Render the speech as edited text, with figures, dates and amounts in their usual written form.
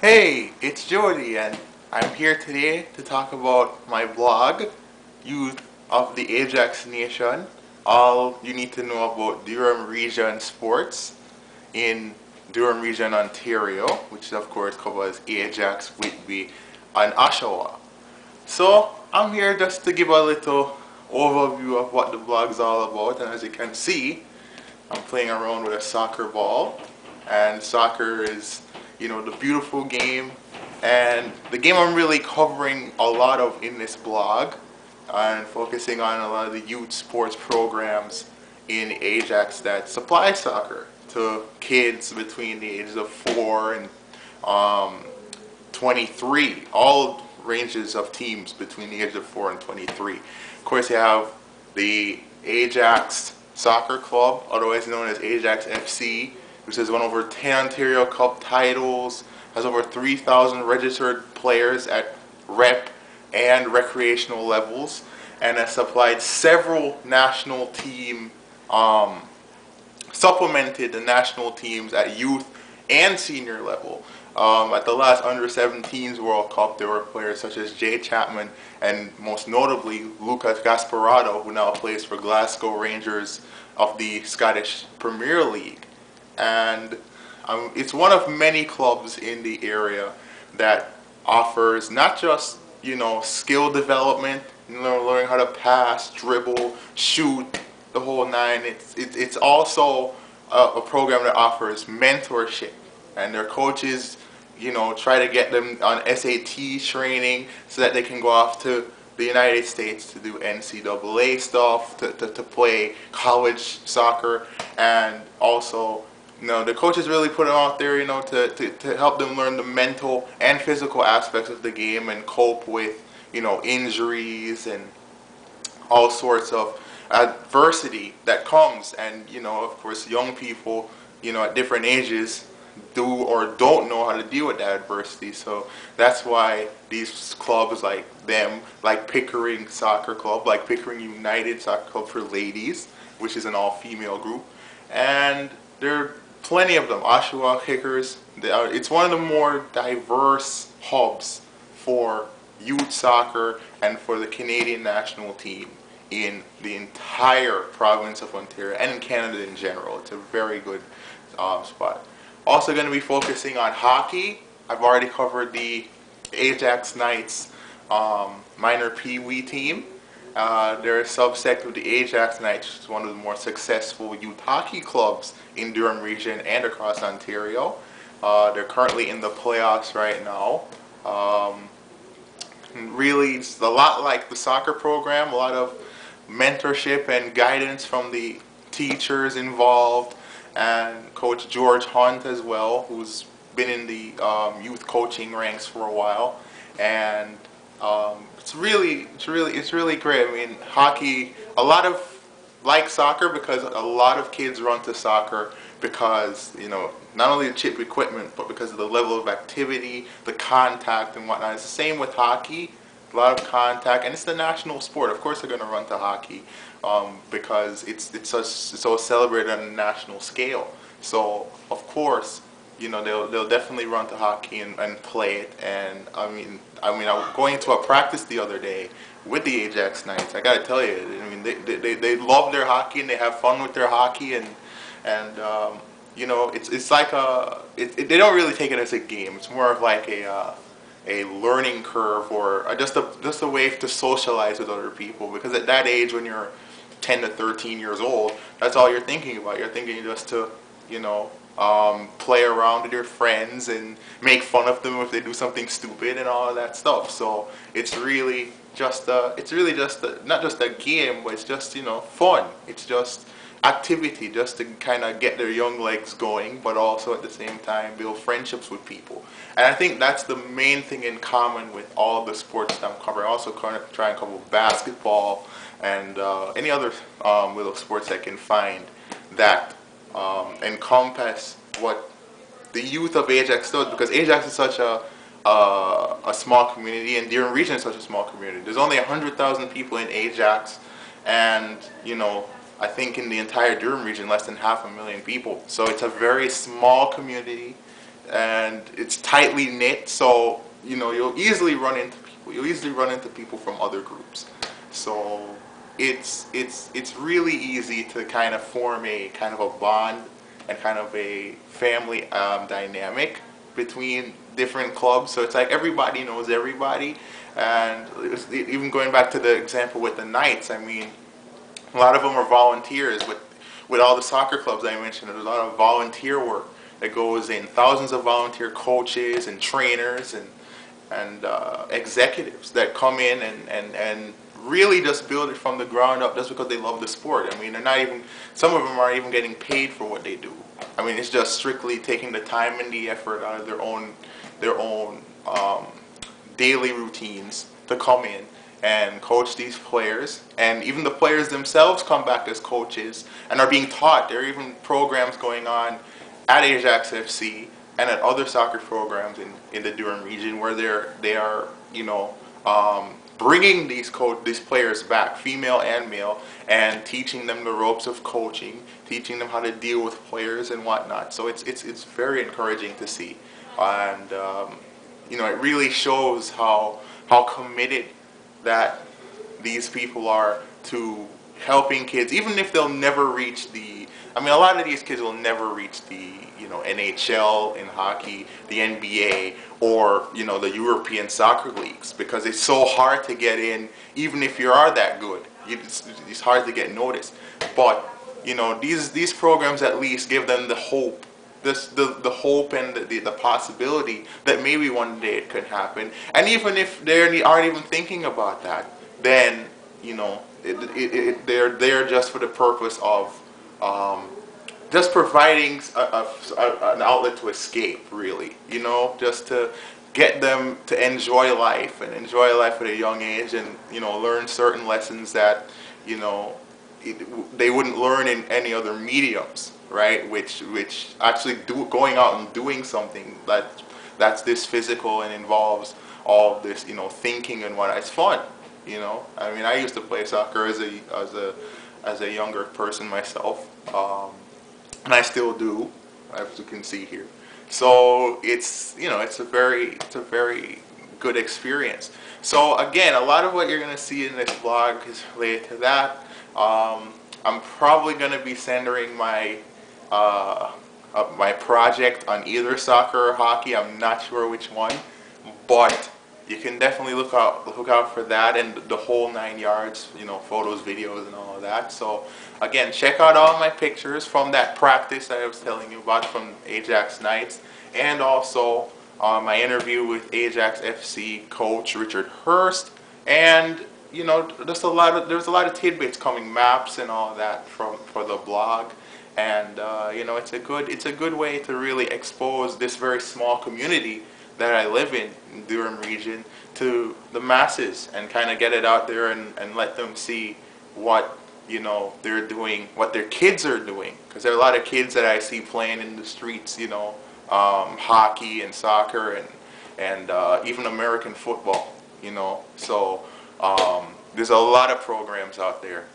Hey, it's Jody, and I'm here today to talk about my blog, Youth of the Ajax Nation. All you need to know about Durham Region sports in Durham Region, Ontario, which of course covers Ajax, Whitby, and Oshawa. So I'm here just to give a little overview of what the blog's all about, and as you can see, I'm playing around with a soccer ball, and soccer is, the beautiful game, and the game I'm really covering a lot of in this blog, and focusing on a lot of the youth sports programs in Ajax that supply soccer to kids between the ages of 4 and 23, all ranges of teams between the ages of 4 and 23. Of course, you have the Ajax Soccer Club, otherwise known as Ajax FC, which has won over 10 Ontario Cup titles, has over 3,000 registered players at rep and recreational levels, and has supplied several national team, supplemented the national teams at youth and senior level. At the last Under-17s World Cup, there were players such as Jay Chapman and most notably Lucas Gasparado, who now plays for Glasgow Rangers of the Scottish Premier League. And it's one of many clubs in the area that offers not just, skill development, learning how to pass, dribble, shoot, the whole nine. It's also a program that offers mentorship, and their coaches, try to get them on SAT training so that they can go off to the United States to do NCAA stuff, to play college soccer, and also, the coaches really put them out there, to help them learn the mental and physical aspects of the game and cope with, injuries and all sorts of adversity that comes. And, of course, young people, at different ages do or don't know how to deal with that adversity. So that's why these clubs like them, like Pickering Soccer Club, like Pickering United Soccer Club for ladies, which is an all-female group, and there are plenty of them. Oshawa Kickers. It's one of the more diverse hubs for youth soccer and for the Canadian national team in the entire province of Ontario and in Canada in general. It's a very good spot. Also going to be focusing on hockey. I've already covered the Ajax Knights minor Pee-wee team. They're a subsect of the Ajax Knights, which is one of the more successful youth hockey clubs in Durham Region and across Ontario. They're currently in the playoffs right now. Really, it's a lot like the soccer program, a lot of mentorship and guidance from the teachers involved, and Coach George Hunt as well, who's been in the youth coaching ranks for a while, and it's really great. I mean, hockey, a lot of like soccer because a lot of kids run to soccer because, not only the chip equipment, but because of the level of activity, the contact and whatnot. It's the same with hockey, a lot of contact, and it's the national sport. Of course they're going to run to hockey because it's so celebrated on a national scale. So, of course, they'll definitely run to hockey and play it. And I mean, I was going to a practice the other day with the Ajax Knights. I gotta tell you, I mean, they love their hockey and they have fun with their hockey, and it's like they don't really take it as a game. It's more of like a learning curve, or just a way to socialize with other people. Because at that age, when you're 10 to 13 years old, that's all you're thinking about. You're thinking just to, play around with your friends and make fun of them if they do something stupid and all of that stuff. So it's really just not just a game, but it's just, fun. It's just activity, just to kind of get their young legs going, but also at the same time build friendships with people. And I think that's the main thing in common with all the sports that I'm covering. I also try and cover basketball and any other little sports I can find that encompass what the youth of Ajax does, because Ajax is such a small community, and Durham Region is such a small community. There's only 100,000 people in Ajax, and I think in the entire Durham Region, less than 500,000 people. So it's a very small community. and it's tightly knit. So you'll easily run into people. You'll easily run into people from other groups. So it's really easy to kind of form a kind of a bond and kind of a family dynamic between different clubs. So it's like everybody knows everybody, and even going back to the example with the Knights, I mean, a lot of them are volunteers. With all the soccer clubs I mentioned, there's a lot of volunteer work that goes in. Thousands of volunteer coaches and trainers and executives that come in and really just build it from the ground up just because they love the sport. I mean, they're not even, some of them aren't even getting paid for what they do. I mean, it's just strictly taking the time and the effort out of their own daily routines to come in and coach these players. And even the players themselves come back as coaches and are being taught. There are even programs going on at Ajax FC and at other soccer programs in the Durham region where they are bringing these players back, female and male, and teaching them the ropes of coaching, teaching them how to deal with players and whatnot. So it's very encouraging to see, and it really shows how committed that these people are to helping kids, even if they'll never reach the. I mean, a lot of these kids will never reach the NHL in hockey, the NBA, or the European soccer leagues, because it's so hard to get in. Even if you are that good, it's hard to get noticed. But these programs at least give them the hope, the hope and the possibility that maybe one day it could happen. And even if they aren't even thinking about that, then they're there just for the purpose of just providing an outlet to escape, really, just to get them to enjoy life and enjoy life at a young age, and learn certain lessons that they wouldn't learn in any other mediums, right? Which actually going out and doing something that's this physical and involves all of this thinking and whatnot. It's fun, I mean, I used to play soccer as a younger person myself. And I still do, as you can see here. So it's it's a very good experience. So again, a lot of what you're going to see in this vlog is related to that. I'm probably going to be centering my my project on either soccer or hockey. I'm not sure which one, but you can definitely look out for that and the whole 9 yards, photos, videos, and all of that. So again, check out all my pictures from that practice that I was telling you about from Ajax Knights, and also my interview with Ajax FC coach Richard Hurst, and there's a lot of tidbits coming, maps and all of that for the blog. And it's a good way to really expose this very small community that I live in Durham Region to the masses, and kind of get it out there and let them see what they're doing, what their kids are doing, because there are a lot of kids that I see playing in the streets, hockey and soccer and even American football, so there's a lot of programs out there